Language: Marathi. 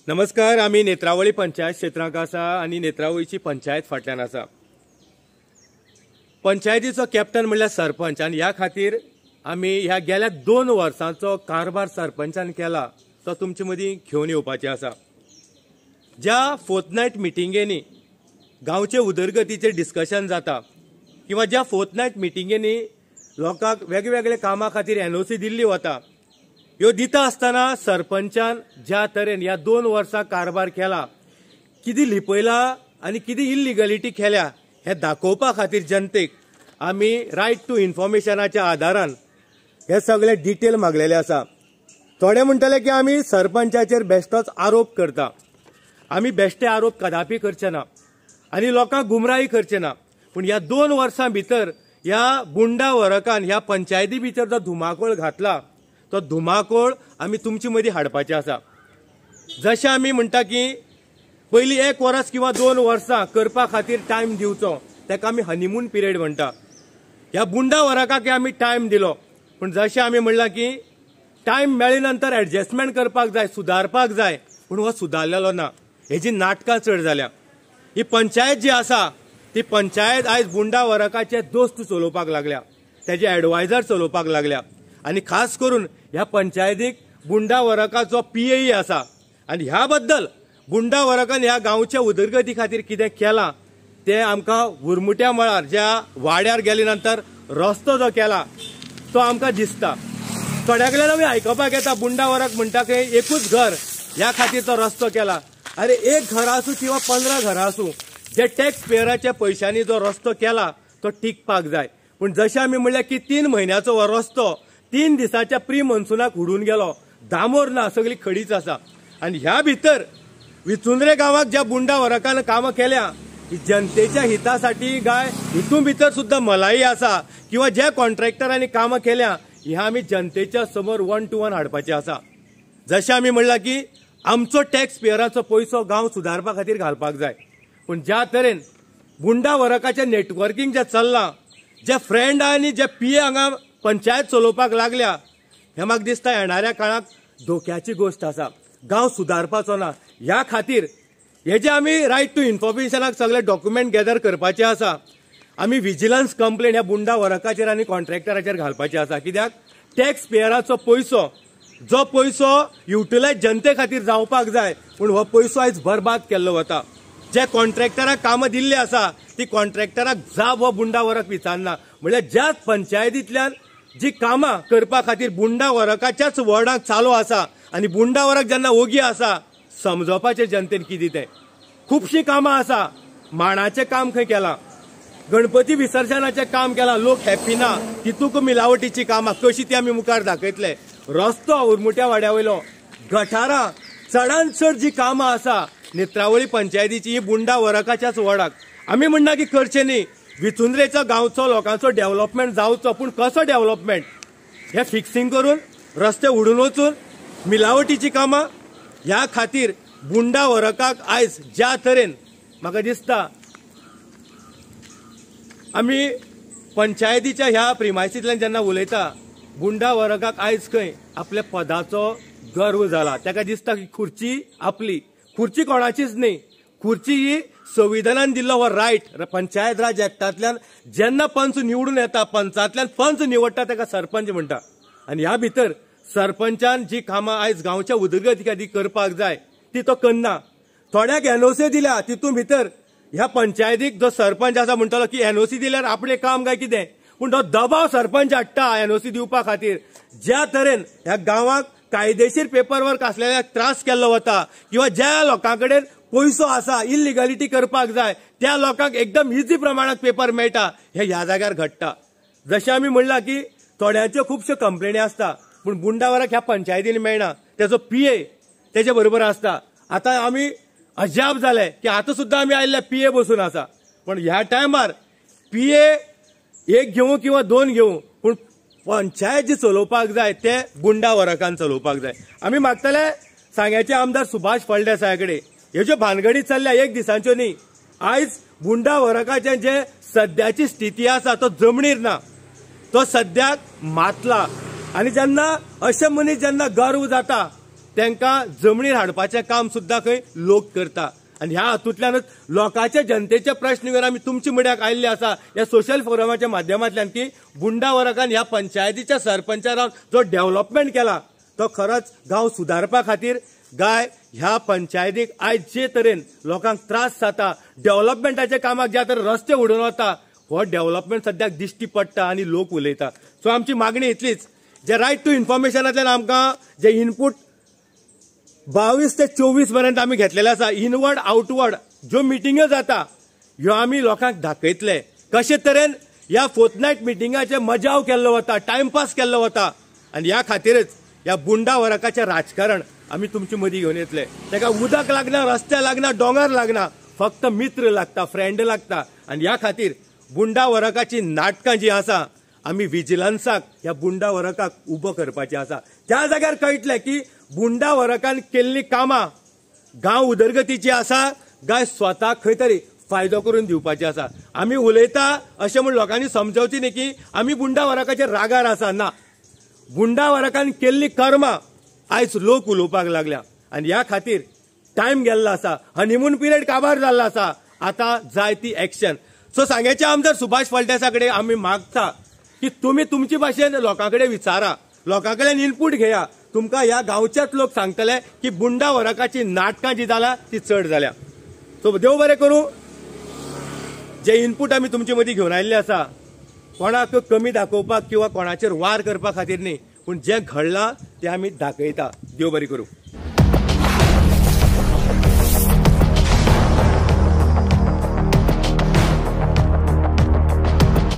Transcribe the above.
नमस्कार. आम्ही नेत्रावळी पंचायत क्षेत्रांत आसा आणि नेत्रावळीची पंचायत फाटल्यान आसा. पंचायतीचो कॅप्टन म्हणल्यार सरपंच आणि ह्या खातीर आम्ही ह्या गेल्या 2 वर्सांचो कारभार सरपंचान केला तो तुमचे मदीं घेवन येवपाचे आसा. ज्या फोर्थनायट मिटिंगेनी गांवचे उदरगतीचे डिस्कशन जाता किंवा ज्या फोर्थनायट मिटिंगेनी लोकांक वेगवेगळे कामां खातीर एनओसी दिल्ली वता, ह्यो दिता आसतना सरपंचान ज्या तरेन ह्या 2 वर्सां कारभार केला, कितें लिपयला आनी कितें इल्लिगलिटी केल्या हे दाखोवपा खातीर जनतेक आमी रायट टू इन्फॉर्मेशनाच्या आदारान हे सगळे डिटेल मागलेले आसा. थोडे म्हणटले की आमी सरपंचाचेर बेश्टोच आरोप करता. आमी बेश्टे आरोप कदापि करचे ना आनी लोकांक गुमराही करचे ना. पूण ह्या 2 वर्सां भितर ह्या बुंडा वरकान ह्या पंचायती भितर जो धुमाकूळ घातला तो धुमाकूळ आमी तुमचे मदीं हाडपाचे आसा. जशें आमी म्हणटा की पयलीं 1 वर्स किंवा 2 वर्सां करपा खातीर टायम दिवचो, ताका आमी हनीमून पिरियड म्हणटा. ह्या बुंडा वरकाक आमी टायम दिलो, पूण जशें आमी म्हणलां की टायम मेळे नंतर एडजस्टमेंट करपाक जाय, सुदारपाक जाय, पूण हो सुदारलेलो ना. हेजी नाटकां चड जाल्या. ही पंचायत जी आसा ती पंचायत आयज बुंडा वरकाचे दोस्त चलोवपाक लागल्या, तेजे एडवायझर चलोवपाक लागल्या. आनी खास करून ह्या पंचायतीक बुंडा वरकाचो पीएई आसा. आनी ह्या बद्दल बुंडा वरकान ह्या गांवच्या उदरगती खातीर कितें केलां ते आमकां उरमुट्या मळार ज्या वाड्यार गेले नंतर रस्तो जो केला तो आमकां दिसता. थोड्याकडल्यान आमी आयकपाक येता बुंडा वरक म्हणटा की एकूच घर ह्या खातीर तो रस्तो केला. अरे 1 घर आसूं किंवा 15 घरां आसूं, जे टॅक्स पेयराच्या पयशांनी जो रस्तो केला तो टिकपाक जाय. पूण जशें आमी म्हणलें की 3 म्हयन्याचो हो रस्तो 3 दिसाच्या प्री मॉन्सूनाक उडून गेलो. दामोर ना, सगळी खडीच आसा. आनी ह्या भितर विचुंद्रे गांवाक ज्या बुंडा वरकान कामां केल्या ही जनतेच्या हितासाठी गाय, हितून भितर सुद्धा मलाई आसा किंवा ज्या कॉन्ट्रॅक्टरांनी कामां केल्या ह्या आमी जनतेच्या समोर 1 to 1 हाडपाचे आसा. जशें आमी म्हणलां की आमचो टॅक्स पेयराचो पयसो गांव सुदारपा खातीर घालपाक जाय. पूण ज्या तरेन बुंडा वरकाचें नेटवर्कींग जें चल्लां, जे फ्रेंड आनी जे पीए हांगा पंचायत चलोवपाक लागल्या, हे म्हाका दिसता येणाऱ्या काळाक धोक्याची गोष्ट आसा. गांव सुदारपाचो ना. ह्या खातीर हे जे आमी रायट टू इन्फॉर्मेशनाक सगळे डॉक्युमेंट गॅदर करपाचे आसा, आमी विजिलन्स कंप्लेन ह्या बुंडा वरकाचेर आनी कॉन्ट्रॅक्टराचेर घालपाचे आसा. कित्याक टॅक्स पेयराचो पयसो, जो पयसो युटिलायज जनते खातीर जावपाक जाय, पूण हो पयसो आयज बरबाद केल्लो वता. जे कॉन्ट्रॅक्टराक कामां दिल्ली आसा ती कॉन्ट्रॅक्टराक जाप हो बुंडा वरक विचारना. म्हळ्यार ज्या पंचायतींतल्यान जी कामां करपा खातीर बुंडा वरकाच्याच वॉर्डाक चालू आसा आनी बुंडा वरक जेन्ना ओगी आसा, समजोवपाचें जनतेन कितें तें. खुबशीं कामां आसा. मांडाचें काम खंय केलां, गणपती विसर्जनाचें काम केलां, लोक हॅप्पी ना. तितूंक मिलावटीची कामां कशी ती आमी मुखार दाखयतले. रस्तो उरमुट्या वाड्या वयलो, गटारां, चडांत चड जी कामां आसा नेत्रावळी पंचायतीची ही बुंडा वरकाच्याच वॉर्डाक. आमी म्हणना की करचें न्ही, विचुंद्रेचो गांवचो लोकांचो डेव्हलपमेंट जावचो, पूण कसो डेव्हलपमेंट हे फिक्सिंग करून रस्ते उडून वचून मिलावटीची कामां. ह्या खातीर बुंडा वरकाक आयज ज्या तरेन म्हाका दिसता आमी पंचायतीच्या ह्या प्रिमायसींतल्यान जेन्ना उलयता, बुंडा वरकाक आयज खंय आपल्या पदाचो गर्व जाला. ताका दिसता की खुर्ची आपली, खुर्ची कोणाचीच न्ही, खुर्ची ही संविधानान दिल्लो हो रायट. पंचायत राज एक्टांतल्यान जेन्ना पंच निवडून येता, पंचांतल्यान पंच निवडटा ताका सरपंच म्हणटा. आनी ह्या भितर सरपंचान जी कामां आयज गांवच्या उदरगती खातीर करपाक जाय ती तो करना. थोड्याक एनओसी दिल्या, तितून भितर ह्या पंचायतीक जो सरपंच आसा म्हणटलो की एनओसी दिल्यार आपलें काम काय कितें, पूण तो दबाव सरपंच हाडटा एनओसी दिवपा खातीर. ज्या तरेन ह्या गांवाक कायदेशीर पेपर वर्क आसलेल्याक त्रास केल्लो वता किंवा ज्या लोकां कडेन पयसो आसा, इल्लिगलिटी करपाक जाय त्या लोकांक एकदम इजी प्रमाणात पेपर मेळटा, हे ह्या जाग्यार घडटा. जशें आमी म्हणलां की थोड्यांच्यो खुबश्यो कंप्लेनी आसता, पूण बुंडा वरक ह्या पंचायतीन मेळना. तेजो पीए तेजे बरोबर आसता. आतां आमी अजाप जाले की आतां सुद्दां आमी आयिल्ले पीए बसून आसा, पण ह्या टायमार पीए 1 घेवं किंवा 2 घेवं, पूण पंचायत जी चलोवपाक जाय ते बुंडा वरकान चलोवपाक जाय. आमी मागतले सांग्याचे आमदार सुभाष फळदेसाया कडेन ह्यो ज्यो भानगडी चल्ल्या 1 दिसाच्यो न्ही, आयज बुंडा वरकाचें जे सद्याची स्थिती आसा तो जमनीर ना, तो सद्याक मातला. आनी जेन्ना अशे मनीस जेन्ना गर्व जाता तांकां जमनीर हाडपाचें काम सुद्दां खंय लोक करता आनी ह्या हातूंतल्यानच लोकांचे जनतेचे प्रश्न घेवन आमी तुमचे मड्याक आयिल्ले आसा ह्या सोशल फोरमाच्या माध्यमांतल्यान की बुंडा वरकान ह्या पंचायतीच्या सरपंचा रावन जो डेव्हलपमेंट केला तो खरोच गांव सुदारपा खातीर गाय ह्या पंचायतीक आयज जे तरेन लोकांक त्रास जाता डेव्हलपमेंटाच्या कामाक ज्या तरेन रस्ते उडून वता हो डेव्हलपमेंट सद्याक दिश्टी पडटा आनी लोक उलयता सो आमची मागणी इतलीच जे रायट टू इन्फॉर्मेशनांतल्यान आमकां जे इनपूट 22 ते 24 पर्यंत आमी घेतलेले आसा इनवर्ड आउटवर्ड ज्यो मिटिंग्यो जाता ह्यो आमी लोकांक दाखयतले कशे तरेन ह्या फोर्थनायट मिटिंगाचे मजाव केल्लो वता टायमपास केल्लो वता आनी ह्या खातीरच ह्या बुंडा वरकाचें राजकारण आमी तुमचे मदीं घेवन येतले ताका उदक लागना रस्ते लागना दोंगर लागना फक्त मित्र लागता फ्रेंड लागता आनी ह्या खातीर बुंडा वरकाची नाटकां जी आसा आमी विजिलन्साक ह्या बुंडा वरकाक उबो करपाचें आसा त्या जाग्यार कळटलें की बुंडा वरकान केल्ली कामां गांव उदरगतीची आसा गाय स्वता खंय तरी फायदो करून दिवपाची आसा आमी उलयता अशें म्हूण लोकांनी समजवची न्ही की आमी बुंडा वरकाचेर रागार आसा ना बुंडा वरकान केल्ली कर्मां आयज लोक उलोवपाक लागल्या आनी ह्या खातीर टायम गेल्लो आसा हनीमून पिरियड काबार जाल्लो आसा आतां जाय ती एक्शन सो सांग्याचे आमदार सुभाष फळदेसा कडेन आमी मागता की तुमी तुमचे भाशेन लोकां कडेन विचारा लोकां कडल्यान इनपूट घेया तुमकां ह्या गांवचेच लोक सांगतले की बुंडा वरकाची नाटकां जी जाल्या ती चड जाल्या सो देव बरें करूं जे इनपूट आमी तुमचे मदीं घेवन आयिल्ले आसा कोणाक कमी दाखोवपाक किंवा कोणाचेर वार करपा खातीर न्ही पूण जें घडलां तें आमी दाखयता देव बरें करूं.